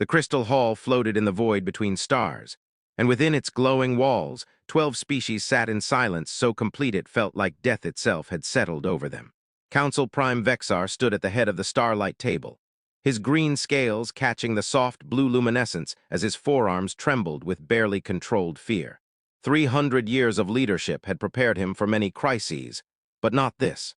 The crystal hall floated in the void between stars, and within its glowing walls, 12 species sat in silence so complete it felt like death itself had settled over them. Council Prime Vexar stood at the head of the starlight table, his green scales catching the soft blue luminescence as his forearms trembled with barely controlled fear. 300 years of leadership had prepared him for many crises, but not this.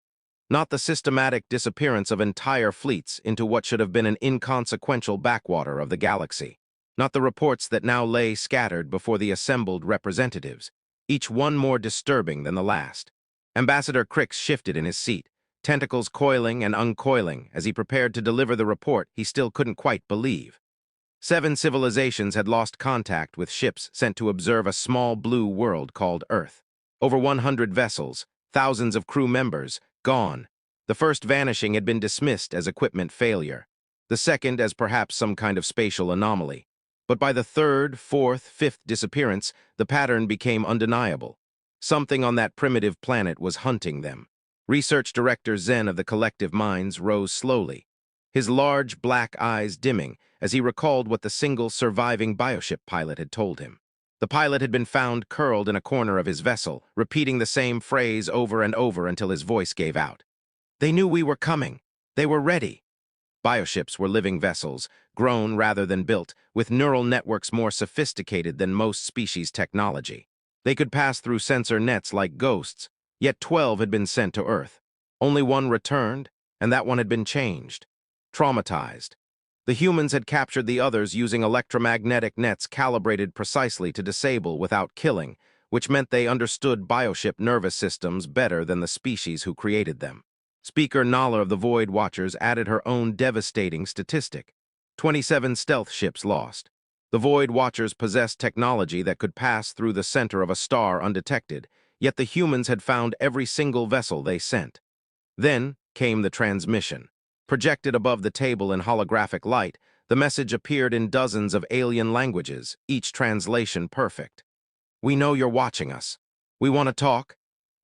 Not the systematic disappearance of entire fleets into what should have been an inconsequential backwater of the galaxy. Not the reports that now lay scattered before the assembled representatives, each one more disturbing than the last. Ambassador Crix shifted in his seat, tentacles coiling and uncoiling as he prepared to deliver the report he still couldn't quite believe. 7 civilizations had lost contact with ships sent to observe a small blue world called Earth. Over 100 vessels, thousands of crew members, gone. The first vanishing had been dismissed as equipment failure, the second as perhaps some kind of spatial anomaly. But by the third, fourth, fifth disappearance, the pattern became undeniable. Something on that primitive planet was hunting them. Research Director Zen of the Collective Minds rose slowly, his large black eyes dimming as he recalled what the single surviving bioship pilot had told him. The pilot had been found curled in a corner of his vessel, repeating the same phrase over and over until his voice gave out. They knew we were coming. They were ready. Bioships were living vessels, grown rather than built, with neural networks more sophisticated than most species' technology. They could pass through sensor nets like ghosts, yet 12 had been sent to Earth. Only one returned, and that one had been changed. Traumatized. The humans had captured the others using electromagnetic nets calibrated precisely to disable without killing, which meant they understood bioship nervous systems better than the species who created them. Speaker Nala of the Void Watchers added her own devastating statistic. 27 stealth ships lost. The Void Watchers possessed technology that could pass through the center of a star undetected, yet the humans had found every single vessel they sent. Then came the transmission. Projected above the table in holographic light, the message appeared in dozens of alien languages, each translation perfect. We know you're watching us. We want to talk.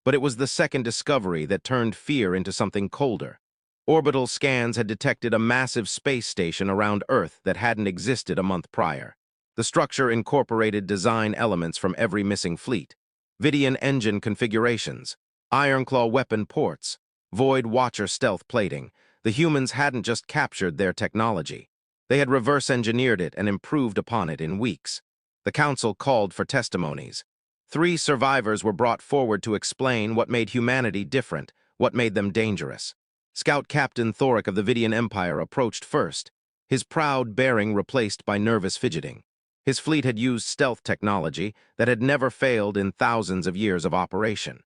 But it was the second discovery that turned fear into something colder. Orbital scans had detected a massive space station around Earth that hadn't existed a month prior. The structure incorporated design elements from every missing fleet. Vidian engine configurations, Ironclaw weapon ports, Void Watcher stealth plating. The humans hadn't just captured their technology. They had reverse-engineered it and improved upon it in weeks. The Council called for testimonies. 3 survivors were brought forward to explain what made humanity different, what made them dangerous. Scout Captain Thoric of the Vidian Empire approached first, his proud bearing replaced by nervous fidgeting. His fleet had used stealth technology that had never failed in thousands of years of operation.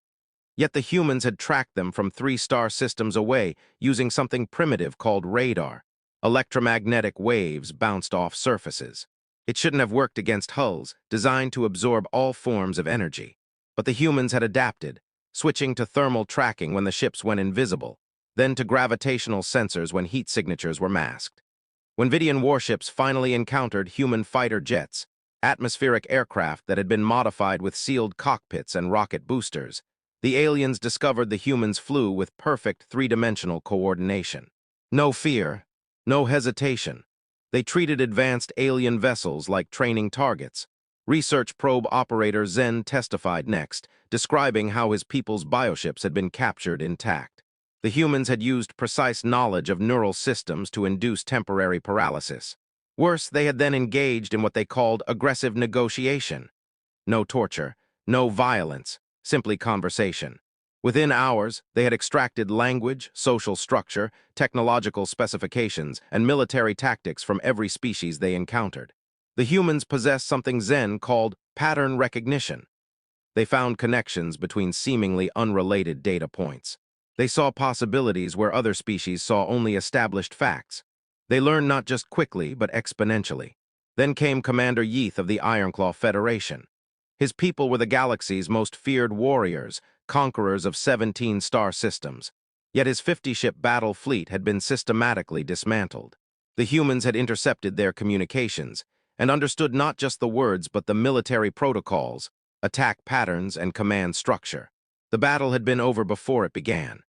Yet the humans had tracked them from 3-star systems away using something primitive called radar. Electromagnetic waves bounced off surfaces. It shouldn't have worked against hulls, designed to absorb all forms of energy. But the humans had adapted, switching to thermal tracking when the ships went invisible, then to gravitational sensors when heat signatures were masked. When Vidian warships finally encountered human fighter jets, atmospheric aircraft that had been modified with sealed cockpits and rocket boosters, the aliens discovered the humans flew with perfect 3-dimensional coordination. No fear, no hesitation. They treated advanced alien vessels like training targets. Research probe operator Zen testified next, describing how his people's bioships had been captured intact. The humans had used precise knowledge of neural systems to induce temporary paralysis. Worse, they had then engaged in what they called aggressive negotiation. No torture, no violence, simply conversation. Within hours, they had extracted language, social structure, technological specifications, and military tactics from every species they encountered. The humans possessed something Zen called pattern recognition. They found connections between seemingly unrelated data points. They saw possibilities where other species saw only established facts. They learned not just quickly, but exponentially. Then came Commander Yeath of the Ironclaw Federation. His people were the galaxy's most feared warriors, conquerors of 17 star systems. Yet his 50-ship battle fleet had been systematically dismantled. The humans had intercepted their communications and understood not just the words but the military protocols, attack patterns, and command structure. The battle had been over before it began.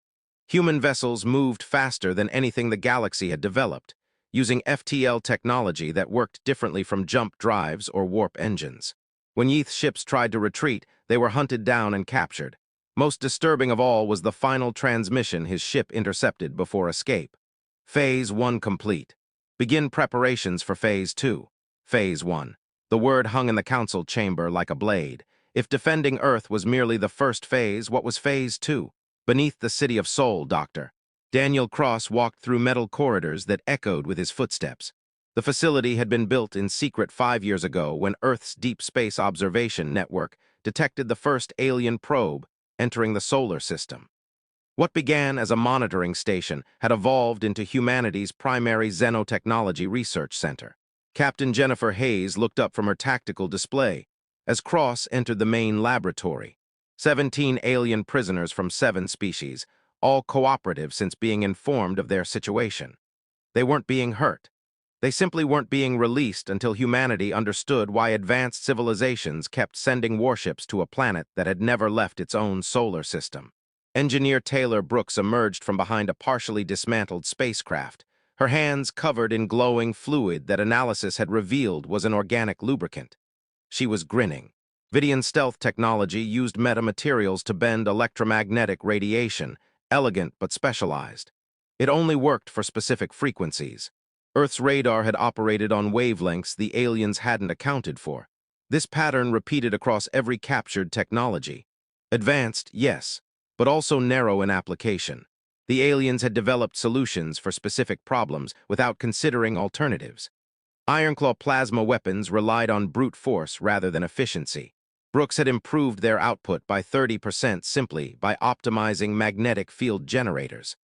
Human vessels moved faster than anything the galaxy had developed, using FTL technology that worked differently from jump drives or warp engines. When Yeath's ships tried to retreat, they were hunted down and captured. Most disturbing of all was the final transmission his ship intercepted before escape. Phase 1 complete. Begin preparations for Phase 2. Phase 1. The word hung in the council chamber like a blade. If defending Earth was merely the first phase, what was Phase 2? Beneath the City of Sol, Doctor. Daniel Cross walked through metal corridors that echoed with his footsteps. The facility had been built in secret 5 years ago when Earth's Deep Space Observation Network detected the first alien probe entering the solar system. What began as a monitoring station had evolved into humanity's primary xenotechnology research center. Captain Jennifer Hayes looked up from her tactical display as Cross entered the main laboratory. 17 alien prisoners from 7 species, all cooperative since being informed of their situation. They weren't being hurt. They simply weren't being released until humanity understood why advanced civilizations kept sending warships to a planet that had never left its own solar system. Engineer Taylor Brooks emerged from behind a partially dismantled spacecraft, her hands covered in glowing fluid that analysis had revealed was an organic lubricant. She was grinning. Vidian stealth technology used metamaterials to bend electromagnetic radiation, elegant but specialized. It only worked for specific frequencies. Earth's radar had operated on wavelengths the aliens hadn't accounted for. This pattern repeated across every captured technology. Advanced, yes, but also narrow in application. The aliens had developed solutions for specific problems without considering alternatives. Ironclaw plasma weapons relied on brute force rather than efficiency. Brooks had improved their output by 30% simply by optimizing magnetic field generators.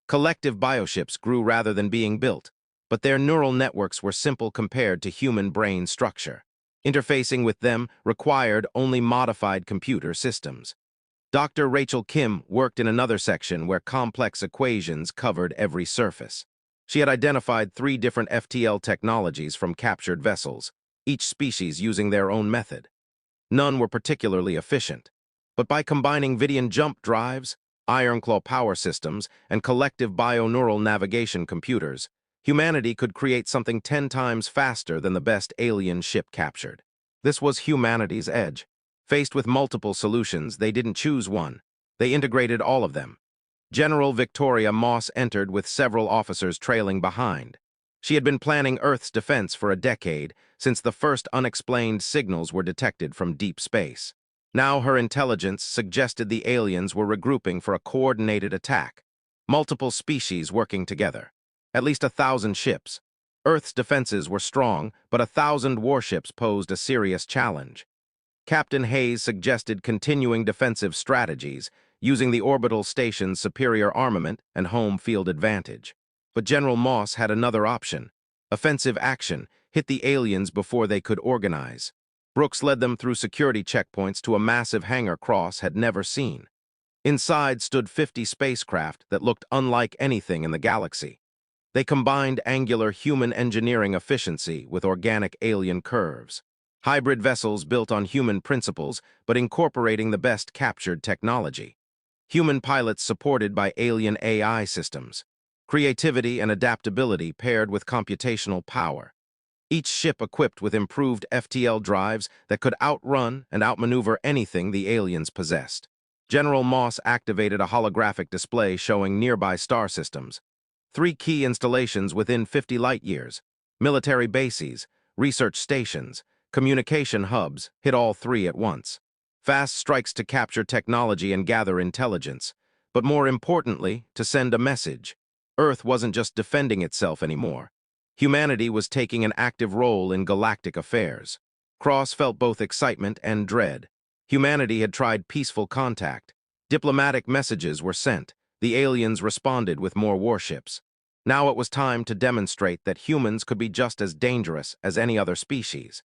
Collective bioships grew rather than being built, but their neural networks were simple compared to human brain structure. Interfacing with them required only modified computer systems. Dr. Rachel Kim worked in another section where complex equations covered every surface. She had identified 3 different FTL technologies from captured vessels, each species using their own method. None were particularly efficient, but by combining Vidian jump drives, Ironclaw power systems, and collective bioneural navigation computers, humanity could create something 10 times faster than the best alien ship captured. This was humanity's edge. Faced with multiple solutions, they didn't choose one. They integrated all of them. General Victoria Moss entered with several officers trailing behind. She had been planning Earth's defense for a decade, since the first unexplained signals were detected from deep space. Now her intelligence suggested the aliens were regrouping for a coordinated attack. Multiple species working together. At least 1,000 ships. Earth's defenses were strong, but 1,000 warships posed a serious challenge. Captain Hayes suggested continuing defensive strategies, using the orbital station's superior armament and home field advantage. But General Moss had another option. Offensive action, hit the aliens before they could organize. Brooks led them through security checkpoints to a massive hangar Cross had never seen. Inside stood 50 spacecraft that looked unlike anything in the galaxy. They combined angular human engineering efficiency with organic alien curves. Hybrid vessels built on human principles, but incorporating the best captured technology. Human pilots supported by alien AI systems. Creativity and adaptability paired with computational power. Each ship equipped with improved FTL drives that could outrun and outmaneuver anything the aliens possessed. General Moss activated a holographic display showing nearby star systems. 3 key installations within 50 light-years. Military bases, research stations, communication hubs hit all 3 at once. Fast strikes to capture technology and gather intelligence, but more importantly, to send a message. Earth wasn't just defending itself anymore. Humanity was taking an active role in galactic affairs. Cross felt both excitement and dread. Humanity had tried peaceful contact. Diplomatic messages were sent. The aliens responded with more warships. Now it was time to demonstrate that humans could be just as dangerous as any other species.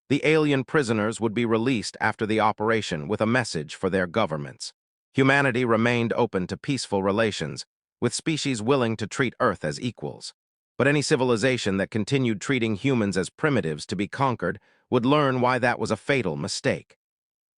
The alien prisoners would be released after the operation with a message for their governments. Humanity remained open to peaceful relations, with species willing to treat Earth as equals. But any civilization that continued treating humans as primitives to be conquered would learn why that was a fatal mistake.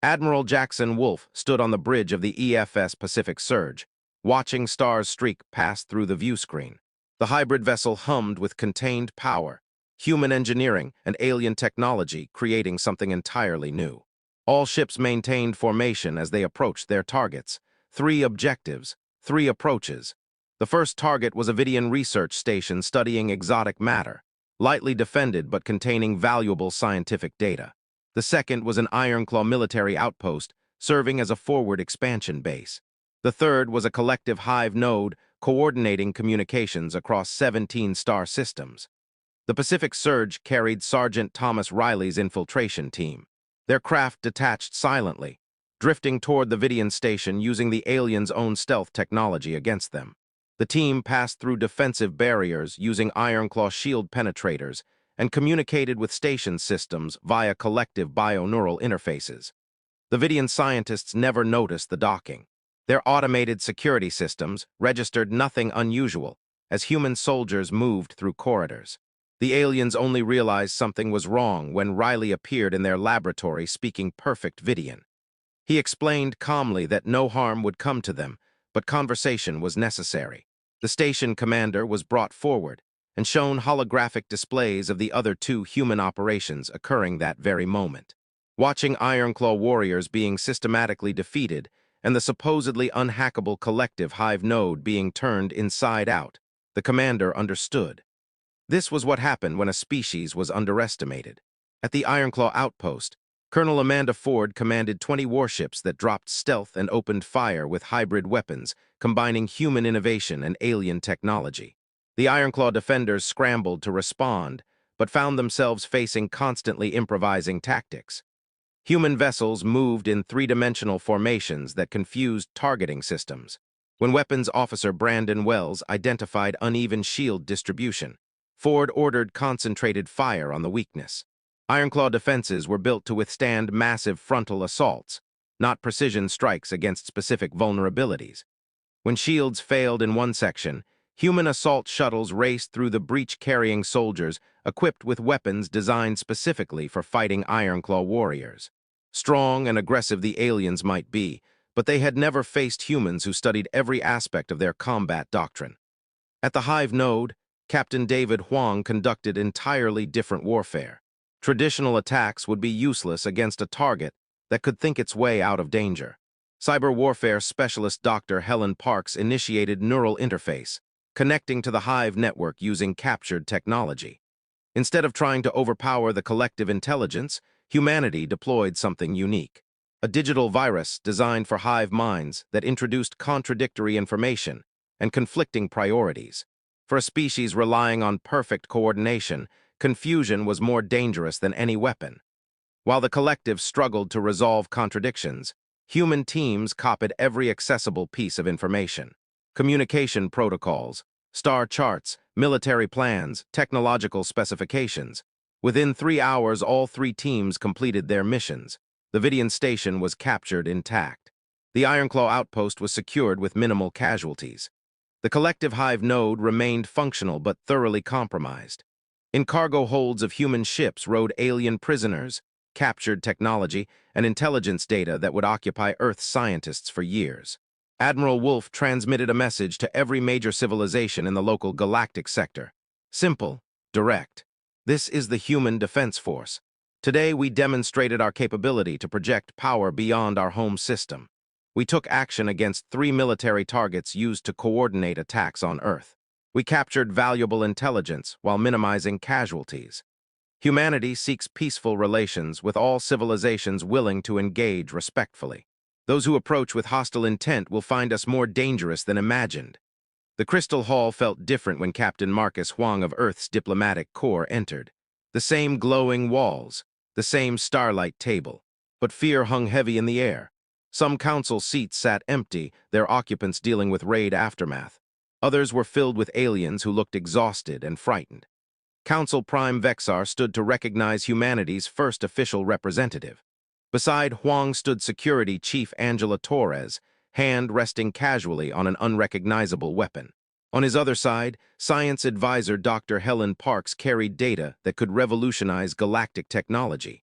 Admiral Jackson Wolfe stood on the bridge of the EFS Pacific Surge, watching stars streak past through the view screen. The hybrid vessel hummed with contained power, human engineering and alien technology creating something entirely new. All ships maintained formation as they approached their targets. 3 objectives, 3 approaches. The first target was a Vidian research station studying exotic matter, lightly defended but containing valuable scientific data. The second was an Ironclaw military outpost, serving as a forward expansion base. The third was a collective hive node coordinating communications across 17 star systems. The Pacific Surge carried Sergeant Thomas Riley's infiltration team. Their craft detached silently, drifting toward the Vidian station using the aliens' own stealth technology against them. The team passed through defensive barriers using Ironclaw shield penetrators and communicated with station systems via collective bioneural interfaces. The Vidian scientists never noticed the docking. Their automated security systems registered nothing unusual as human soldiers moved through corridors. The aliens only realized something was wrong when Riley appeared in their laboratory speaking perfect Vidian. He explained calmly that no harm would come to them, but conversation was necessary. The station commander was brought forward and shown holographic displays of the other 2 human operations occurring that very moment. Watching Ironclaw warriors being systematically defeated and the supposedly unhackable collective hive node being turned inside out, the commander understood. This was what happened when a species was underestimated. At the Ironclaw outpost, Colonel Amanda Ford commanded 20 warships that dropped stealth and opened fire with hybrid weapons, combining human innovation and alien technology. The Ironclaw defenders scrambled to respond, but found themselves facing constantly improvising tactics. Human vessels moved in 3-dimensional formations that confused targeting systems. When Weapons Officer Brandon Wells identified uneven shield distribution, Ford ordered concentrated fire on the weakness. Ironclaw defenses were built to withstand massive frontal assaults, not precision strikes against specific vulnerabilities. When shields failed in one section, human assault shuttles raced through the breach-carrying soldiers equipped with weapons designed specifically for fighting Ironclaw warriors. Strong and aggressive the aliens might be, but they had never faced humans who studied every aspect of their combat doctrine. At the Hive node, Captain David Huang conducted entirely different warfare. Traditional attacks would be useless against a target that could think its way out of danger. Cyber warfare specialist Dr. Helen Parks initiated neural interface, connecting to the Hive network using captured technology. Instead of trying to overpower the collective intelligence, humanity deployed something unique. A digital virus designed for hive minds that introduced contradictory information and conflicting priorities. For a species relying on perfect coordination, confusion was more dangerous than any weapon. While the collective struggled to resolve contradictions, human teams copied every accessible piece of information. Communication protocols, star charts, military plans, technological specifications. Within 3 hours, all 3 teams completed their missions. The Vidian station was captured intact. The Ironclaw outpost was secured with minimal casualties. The collective hive node remained functional but thoroughly compromised. In cargo holds of human ships rode alien prisoners, captured technology, and intelligence data that would occupy Earth's scientists for years. Admiral Wolf transmitted a message to every major civilization in the local galactic sector. Simple, direct. This is the Human Defense Force. Today we demonstrated our capability to project power beyond our home system. We took action against 3 military targets used to coordinate attacks on Earth. We captured valuable intelligence while minimizing casualties. Humanity seeks peaceful relations with all civilizations willing to engage respectfully. Those who approach with hostile intent will find us more dangerous than imagined. The Crystal Hall felt different when Captain Marcus Huang of Earth's diplomatic corps entered. The same glowing walls, the same starlight table, but fear hung heavy in the air. Some council seats sat empty, their occupants dealing with raid aftermath. Others were filled with aliens who looked exhausted and frightened. Council Prime Vexar stood to recognize humanity's first official representative. Beside Huang stood Security Chief Angela Torres, hand resting casually on an unrecognizable weapon. On his other side, Science Advisor Dr. Helen Parks carried data that could revolutionize galactic technology.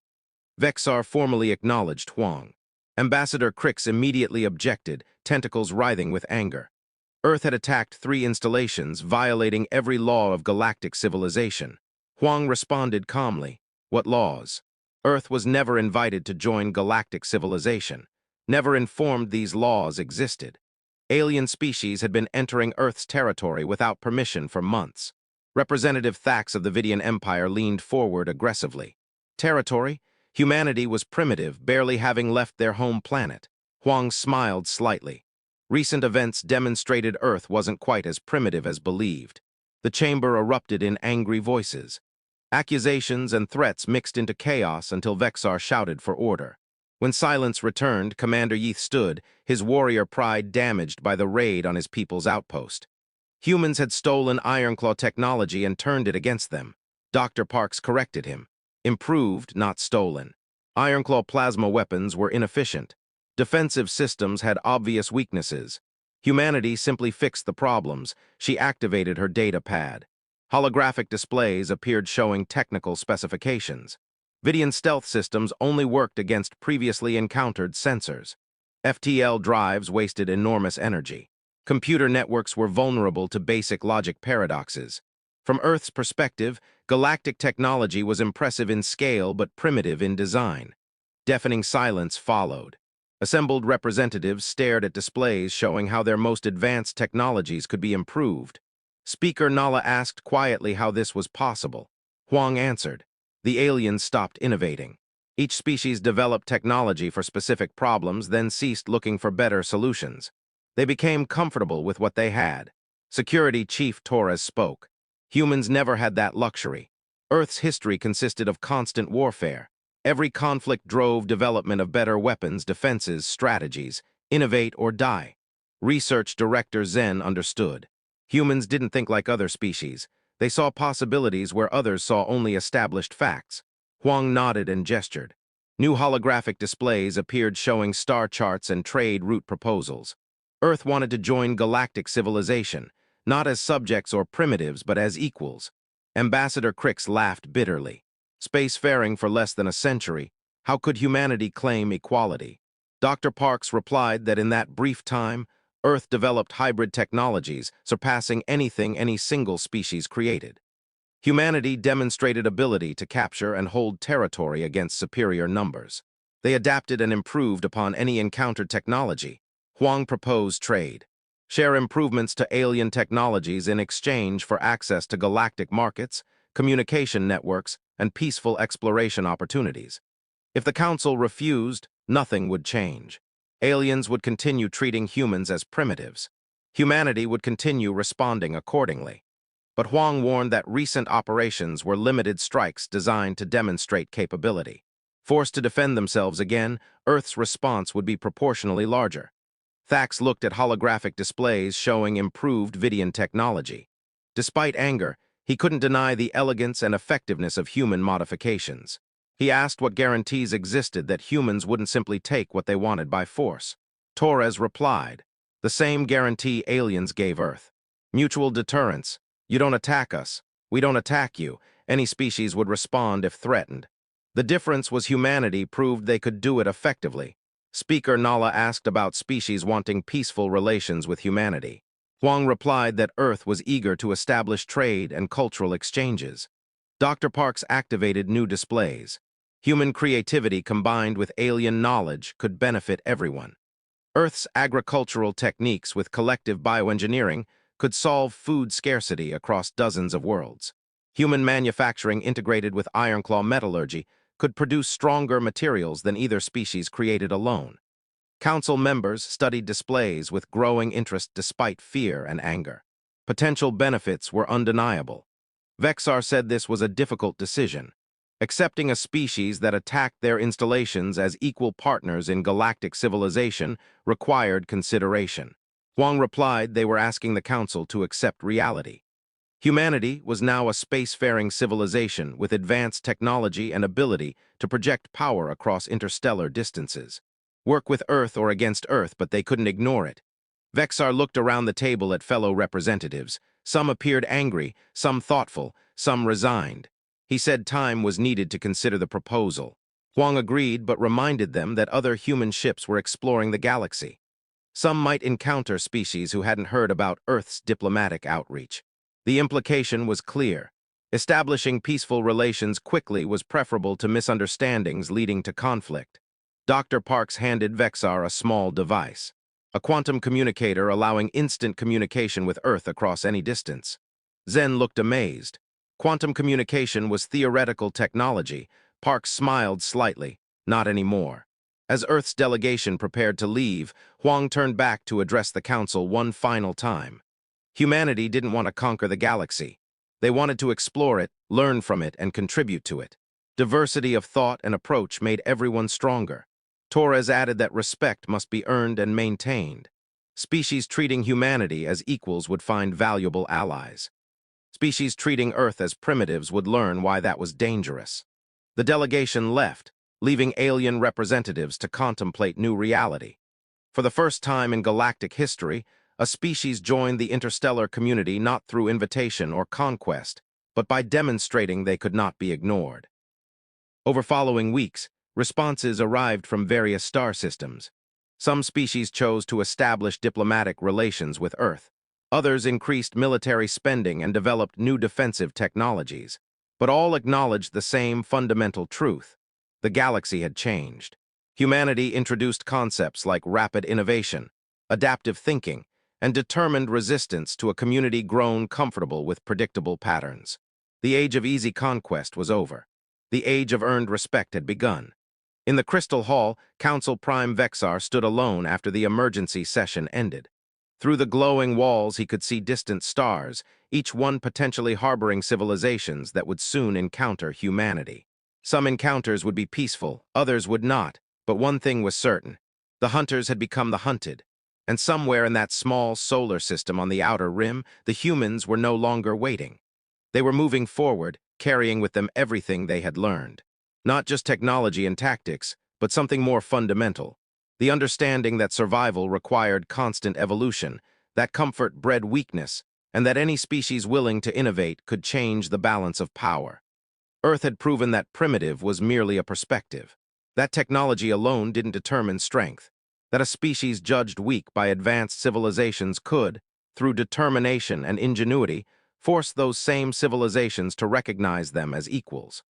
Vexar formally acknowledged Huang. Ambassador Crix immediately objected, tentacles writhing with anger. Earth had attacked 3 installations, violating every law of galactic civilization. Huang responded calmly. What laws? Earth was never invited to join galactic civilization, never informed these laws existed. Alien species had been entering Earth's territory without permission for months. Representative Thax of the Vidian Empire leaned forward aggressively. Territory? Humanity was primitive, barely having left their home planet. Huang smiled slightly. Recent events demonstrated Earth wasn't quite as primitive as believed. The chamber erupted in angry voices. Accusations and threats mixed into chaos until Vexar shouted for order. When silence returned, Commander Yeath stood, his warrior pride damaged by the raid on his people's outpost. Humans had stolen Ironclaw technology and turned it against them. Dr. Parks corrected him. Improved, not stolen. Ironclaw plasma weapons were inefficient. Defensive systems had obvious weaknesses. Humanity simply fixed the problems. She activated her data pad. Holographic displays appeared showing technical specifications. Vidian stealth systems only worked against previously encountered sensors. FTL drives wasted enormous energy. Computer networks were vulnerable to basic logic paradoxes. From Earth's perspective, galactic technology was impressive in scale but primitive in design. Deafening silence followed. Assembled representatives stared at displays showing how their most advanced technologies could be improved. Speaker Nala asked quietly how this was possible. Huang answered. The aliens stopped innovating. Each species developed technology for specific problems, then ceased looking for better solutions. They became comfortable with what they had. Security Chief Torres spoke. Humans never had that luxury. Earth's history consisted of constant warfare. Every conflict drove development of better weapons, defenses, strategies, innovate or die. Research Director Zen understood. Humans didn't think like other species. They saw possibilities where others saw only established facts. Huang nodded and gestured. New holographic displays appeared showing star charts and trade route proposals. Earth wanted to join galactic civilization, not as subjects or primitives, but as equals. Ambassador Crix laughed bitterly. Spacefaring for less than a century, how could humanity claim equality? Dr. Parks replied that in that brief time, Earth developed hybrid technologies, surpassing anything any single species created. Humanity demonstrated ability to capture and hold territory against superior numbers. They adapted and improved upon any encountered technology. Huang proposed trade. Share improvements to alien technologies in exchange for access to galactic markets, communication networks, and peaceful exploration opportunities. If the Council refused, nothing would change. Aliens would continue treating humans as primitives. Humanity would continue responding accordingly. But Huang warned that recent operations were limited strikes designed to demonstrate capability. Forced to defend themselves again, Earth's response would be proportionally larger. Thax looked at holographic displays showing improved Vidian technology. Despite anger, he couldn't deny the elegance and effectiveness of human modifications. He asked what guarantees existed that humans wouldn't simply take what they wanted by force. Torres replied, the same guarantee aliens gave Earth. Mutual deterrence. You don't attack us. We don't attack you. Any species would respond if threatened. The difference was humanity proved they could do it effectively. Speaker Nala asked about species wanting peaceful relations with humanity. Huang replied that Earth was eager to establish trade and cultural exchanges. Dr. Parks activated new displays. Human creativity combined with alien knowledge could benefit everyone. Earth's agricultural techniques with collective bioengineering could solve food scarcity across dozens of worlds. Human manufacturing integrated with Ironclaw metallurgy could produce stronger materials than either species created alone. Council members studied displays with growing interest despite fear and anger. Potential benefits were undeniable. Vexar said this was a difficult decision. Accepting a species that attacked their installations as equal partners in galactic civilization required consideration. Huang replied they were asking the Council to accept reality. Humanity was now a spacefaring civilization with advanced technology and ability to project power across interstellar distances. Work with Earth or against Earth, but they couldn't ignore it. Vexar looked around the table at fellow representatives. Some appeared angry, some thoughtful, some resigned. He said time was needed to consider the proposal. Huang agreed but reminded them that other human ships were exploring the galaxy. Some might encounter species who hadn't heard about Earth's diplomatic outreach. The implication was clear. Establishing peaceful relations quickly was preferable to misunderstandings leading to conflict. Dr. Parks handed Vexar a small device, a quantum communicator allowing instant communication with Earth across any distance. Zen looked amazed. Quantum communication was theoretical technology. Parks smiled slightly. Not anymore. As Earth's delegation prepared to leave, Huang turned back to address the Council one final time. Humanity didn't want to conquer the galaxy. They wanted to explore it, learn from it, and contribute to it. Diversity of thought and approach made everyone stronger. Torres added that respect must be earned and maintained. Species treating humanity as equals would find valuable allies. Species treating Earth as primitives would learn why that was dangerous. The delegation left, leaving alien representatives to contemplate new reality. For the first time in galactic history, a species joined the interstellar community not through invitation or conquest, but by demonstrating they could not be ignored. Over following weeks, responses arrived from various star systems. Some species chose to establish diplomatic relations with Earth. Others increased military spending and developed new defensive technologies. But all acknowledged the same fundamental truth. The galaxy had changed. Humanity introduced concepts like rapid innovation, adaptive thinking, and determined resistance to a community grown comfortable with predictable patterns. The age of easy conquest was over. The age of earned respect had begun. In the Crystal Hall, Council Prime Vexar stood alone after the emergency session ended. Through the glowing walls, he could see distant stars, each one potentially harboring civilizations that would soon encounter humanity. Some encounters would be peaceful, others would not, but one thing was certain. The hunters had become the hunted. And somewhere in that small solar system on the outer rim, the humans were no longer waiting. They were moving forward, carrying with them everything they had learned. Not just technology and tactics, but something more fundamental. The understanding that survival required constant evolution, that comfort bred weakness, and that any species willing to innovate could change the balance of power. Earth had proven that primitive was merely a perspective. That technology alone didn't determine strength. That a species judged weak by advanced civilizations could, through determination and ingenuity, force those same civilizations to recognize them as equals.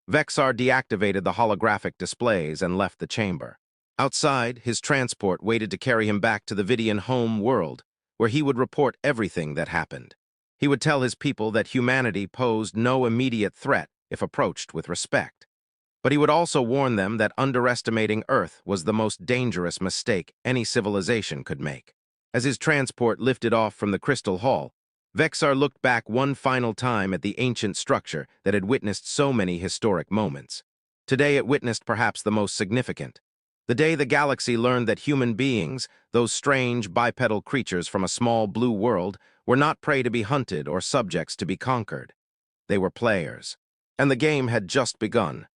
Vexar deactivated the holographic displays and left the chamber. Outside, his transport waited to carry him back to the Vidian home world, where he would report everything that happened. He would tell his people that humanity posed no immediate threat if approached with respect. But he would also warn them that underestimating Earth was the most dangerous mistake any civilization could make. As his transport lifted off from the Crystal Hall, Vexar looked back one final time at the ancient structure that had witnessed so many historic moments. Today it witnessed perhaps the most significant. The day the galaxy learned that human beings, those strange bipedal creatures from a small blue world, were not prey to be hunted or subjects to be conquered. They were players. And the game had just begun.